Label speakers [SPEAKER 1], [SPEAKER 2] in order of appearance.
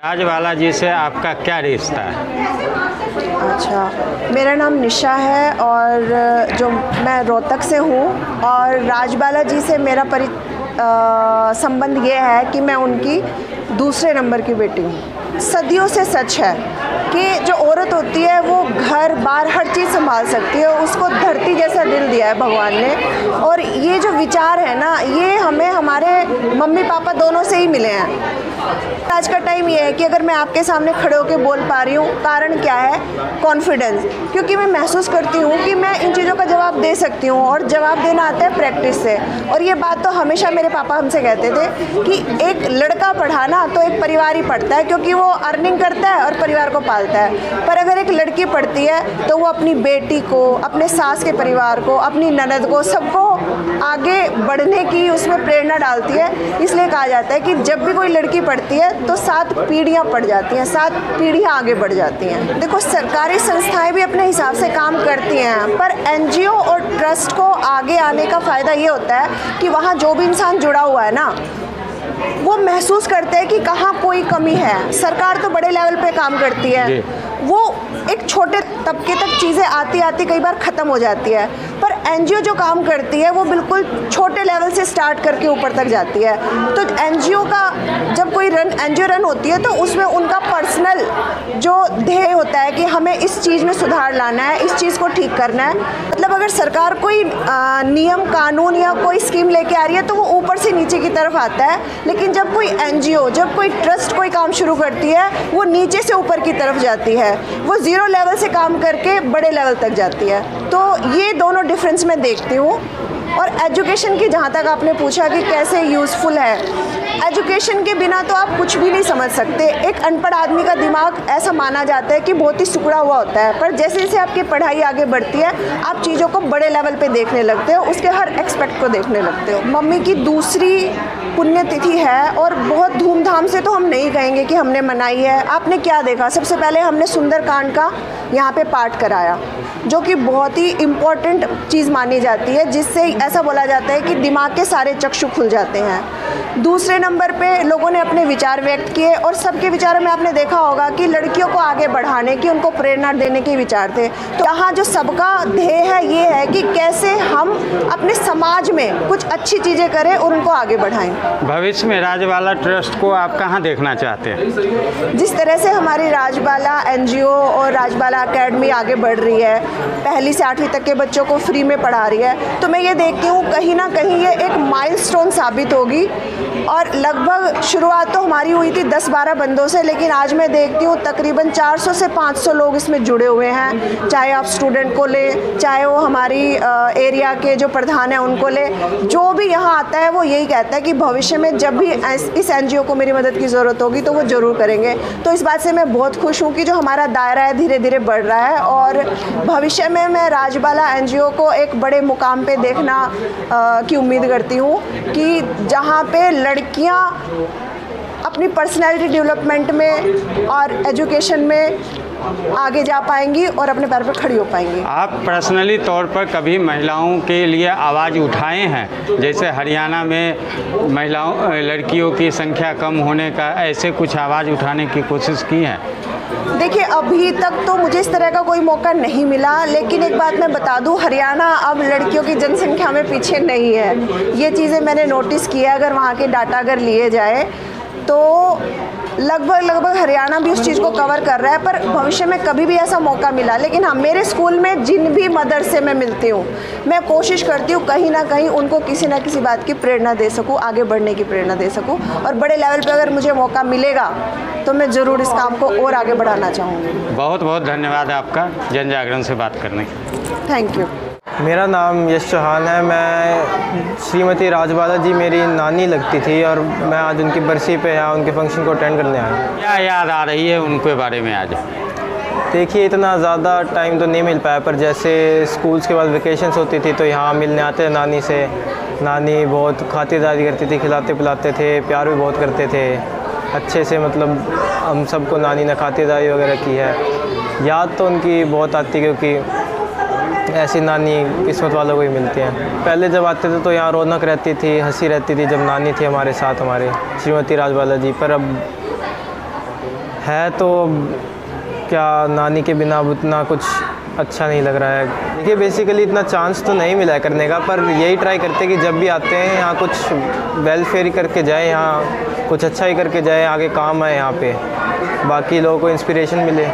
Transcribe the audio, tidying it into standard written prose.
[SPEAKER 1] राजबाला जी से आपका क्या रिश्ता है?
[SPEAKER 2] अच्छा, मेरा नाम निशा है और जो मैं रोहतक से हूँ और राजबाला जी से मेरा संबंध ये है कि मैं उनकी दूसरे नंबर की बेटी हूँ। सदियों से सच है कि जो औरत होती है वो घर बार हर चीज़ संभाल सकती है, उसको धरती जैसा दिल दिया है भगवान ने। और ये जो विचार है ना, ये हमें हमारे मम्मी पापा दोनों से ही मिले हैं। आज का टाइम ये है कि अगर मैं आपके सामने खड़े होकर बोल पा रही हूँ, कारण क्या है? कॉन्फिडेंस, क्योंकि मैं महसूस करती हूँ कि मैं इन चीज़ों का जवाब दे सकती हूँ और जवाब देना आता है प्रैक्टिस से। और ये बात तो हमेशा मेरे पापा हमसे कहते थे कि एक लड़का पढ़ा ना तो एक परिवार ही पढ़ता है, क्योंकि वो अर्निंग करता है और परिवार को पालता है। पर अगर एक लड़की पढ़ती है तो वो अपनी बेटी को, अपने सास के परिवार को, अपनी ननद को, सबको आगे बढ़ने की उसमें प्रेरणा डालती है। इसलिए कहा जाता है कि जब भी कोई लड़की पढ़ती है तो 7 पीढ़ियाँ पढ़ जाती हैं, 7 पीढ़ियाँ आगे बढ़ जाती हैं। देखो, सरकारी संस्थाएं भी अपने हिसाब से काम करती हैं, पर एनजीओ और ट्रस्ट को आगे आने का फ़ायदा ये होता है कि वहाँ जो भी इंसान जुड़ा हुआ है ना, वो महसूस करते हैं कि कहाँ कोई कमी है। सरकार तो बड़े लेवल पे काम करती है, वो एक छोटे तबके तक चीज़ें आती आती कई बार ख़त्म हो जाती है, पर एनजीओ जो काम करती है वो बिल्कुल छोटे लेवल से स्टार्ट करके ऊपर तक जाती है। तो एनजीओ का जब कोई एनजीओ रन होती है तो उसमें उनका पर्सनल जो ध्येय होता है कि हमें इस चीज़ में सुधार लाना है, इस चीज़ को ठीक करना है। मतलब अगर सरकार कोई नियम कानून या कोई स्कीम लेके आ रही है तो वो ऊपर से नीचे की तरफ आता है, लेकिन जब कोई एनजीओ, जब कोई ट्रस्ट कोई काम शुरू करती है, वो नीचे से ऊपर की तरफ जाती है, वो ज़ीरो लेवल से काम करके बड़े लेवल तक जाती है। तो ये दोनों डिफरेंस मैं देखती हूँ। और एजुकेशन की जहाँ तक आपने पूछा कि कैसे यूज़फुल है, एजुकेशन के बिना तो आप कुछ भी नहीं समझ सकते। एक अनपढ़ आदमी का दिमाग ऐसा माना जाता है कि बहुत ही सिकुड़ा हुआ होता है, पर जैसे जैसे आपकी पढ़ाई आगे बढ़ती है आप चीज़ों को बड़े लेवल पे देखने लगते हो, उसके हर एक्सपेक्ट को देखने लगते हो। मम्मी की दूसरी पुण्यतिथि है और बहुत धूमधाम से तो हम नहीं कहेंगे कि हमने मनाई है। आपने क्या देखा? सबसे पहले हमने सुंदरकांड का यहाँ पे पाठ कराया, जो कि बहुत ही इम्पॉर्टेंट चीज़ मानी जाती है, जिससे ऐसा बोला जाता है कि दिमाग के सारे चक्षु खुल जाते हैं। दूसरे नंबर पे लोगों ने अपने विचार व्यक्त किए और सबके विचारों में आपने देखा होगा कि लड़कियों को आगे बढ़ाने की, उनको प्रेरणा देने के विचार थे। तो यहाँ जो सबका ध्येय है ये है कि कैसे हम अपने समाज में कुछ अच्छी चीज़ें करें और उनको आगे बढ़ाएं।
[SPEAKER 1] भविष्य में राजबाला ट्रस्ट को आप कहाँ देखना चाहते हैं?
[SPEAKER 2] जिस तरह से हमारी राजबाला एनजीओ और राजबाला एकेडमी आगे बढ़ रही है, 1 से 8वीं तक के बच्चों को फ्री में पढ़ा रही है, तो मैं ये देखती हूँ कहीं ना कहीं ये एक माइलस्टोन साबित होगी। और लगभग शुरुआत तो हमारी हुई थी 10-12 बंदों से, लेकिन आज मैं देखती हूँ तकरीबन 400 से 500 लोग इसमें जुड़े हुए हैं। चाहे आप स्टूडेंट को ले, चाहे वो हमारी एरिया के जो प्रधान हैं उनको ले, जो भी यहाँ आता है वो यही कहता है कि भविष्य में जब भी इस एनजीओ को मेरी मदद की ज़रूरत होगी तो वो ज़रूर करेंगे। तो इस बात से मैं बहुत खुश हूँ कि जो हमारा दायरा है धीरे धीरे बढ़ रहा है और भविष्य में मैं राजबाला एनजीओ को एक बड़े मुकाम पे देखना की उम्मीद करती हूँ कि जहाँ पे लड़कियाँ अपनी पर्सनैलिटी डेवलपमेंट में और एजुकेशन में आगे जा पाएंगी और अपने पैर पर खड़ी हो पाएंगी।
[SPEAKER 1] आप पर्सनली तौर पर कभी महिलाओं के लिए आवाज़ उठाए हैं? जैसे हरियाणा में लड़कियों की संख्या कम होने का, ऐसे कुछ आवाज़ उठाने की कोशिश की है?
[SPEAKER 2] देखिए, अभी तक तो मुझे इस तरह का कोई मौका नहीं मिला, लेकिन एक बात मैं बता दूं, हरियाणा अब लड़कियों की जनसंख्या में पीछे नहीं है। ये चीज़ें मैंने नोटिस किया। अगर वहाँ के डाटा अगर लिए जाए तो लगभग हरियाणा भी उस चीज़ को कवर कर रहा है। पर भविष्य में कभी भी ऐसा मौका मिला, लेकिन हाँ, मेरे स्कूल में जिन भी मदर से मैं मिलती हूँ, मैं कोशिश करती हूँ कहीं ना कहीं उनको किसी ना किसी बात की प्रेरणा दे सकूँ, आगे बढ़ने की प्रेरणा दे सकूँ। और बड़े लेवल पे अगर मुझे मौका मिलेगा तो मैं ज़रूर इस काम को और आगे बढ़ाना चाहूँगी।
[SPEAKER 1] बहुत बहुत धन्यवाद आपका जन जागरण से बात करने के लिए।
[SPEAKER 2] Thank you.
[SPEAKER 3] मेरा नाम यश चौहान है। मैं श्रीमती राजबाला जी मेरी नानी लगती थी और मैं आज उनकी बरसी पे यहाँ उनके फंक्शन को अटेंड करने आया।
[SPEAKER 1] क्या याद आ रही है उनके बारे में आज?
[SPEAKER 3] देखिए, इतना ज़्यादा टाइम तो नहीं मिल पाया, पर जैसे स्कूल्स के बाद वेकेशंस होती थी तो यहाँ मिलने आते थे नानी से। नानी बहुत खातिरदारी करती थी, खिलाते पिलाते थे, प्यार भी बहुत करते थे अच्छे से। मतलब हम सबको नानी ने खातिरदारी वगैरह की है। याद तो उनकी बहुत आती, क्योंकि ऐसी नानी किस्मत वालों को ही मिलती हैं। पहले जब आते थे तो यहाँ रौनक रहती थी, हंसी रहती थी जब नानी थी हमारे साथ, हमारे श्रीमती राजबाला जी। पर अब है तो क्या नानी के बिना अब उतना कुछ अच्छा नहीं लग रहा है। देखिए बेसिकली इतना चांस तो नहीं मिला है करने का, पर यही ट्राई करते हैं कि जब भी आते हैं यहाँ कुछ वेलफेयर ही करके जाए, यहाँ कुछ अच्छा ही करके जाए, आगे काम आए यहाँ पे, बाकी लोगों को इंस्पिरेशन मिले।